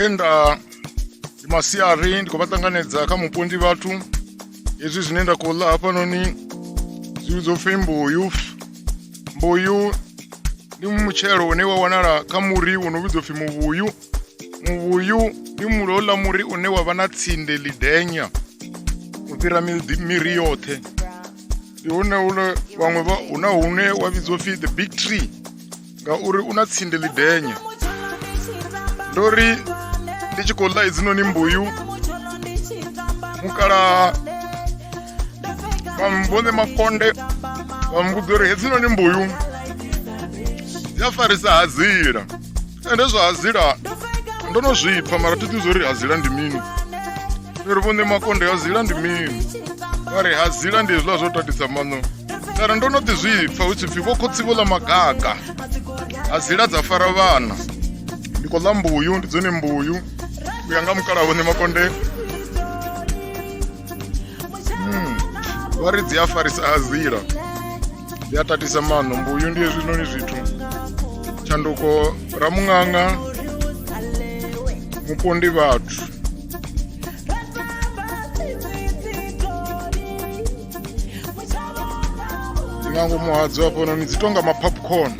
enda masiari ndiko vatanganedza kha mupondi vathu izvi zvine nda kulla hapa noni zvidzopfe mbuyu. Mbuyu ndi mutshelo une wa wanala kha muri unovidzwa pfi muvhuyu. Muvhuyu ndi mulola muri une wa vha na tsinde lidenya u fhira miri yoṱhe. Ndi hune vhaṅwe una hune wa vhidzwa pfi the big tree ngauri una tsinde lidenya. Ndori ndi tshi khou ḽa hedzinoni mbuyu mukala vha mbone makonde vha mbudza uri hedzinoni mbuyu ya farisa hazila ende zwa hazila ndo no zwipfa mara thi ḓivhi uri hazila ndi mini. Uri vhone makonde hazila ndi mini vari hazila ndi hezwiḽa zwo tatisa maṋo mara ndo no ḓi zwipfa hu tshi pfi vho khotsi vho ḽa magaga hazila dza fara vhana. Ndi khou ḽa mbuyu, ndi dzone mbuyu u ya nga mukala vhone makonde vari dzi a farisa hazila dzi a tatisa maṋo. Mbuyu ndi hezwinoni zwithu tshanduko ra muṅaṅa mupondi vhathu. Ndi nga ngomu hadzo hafho noni dzi tonga ma popcorn.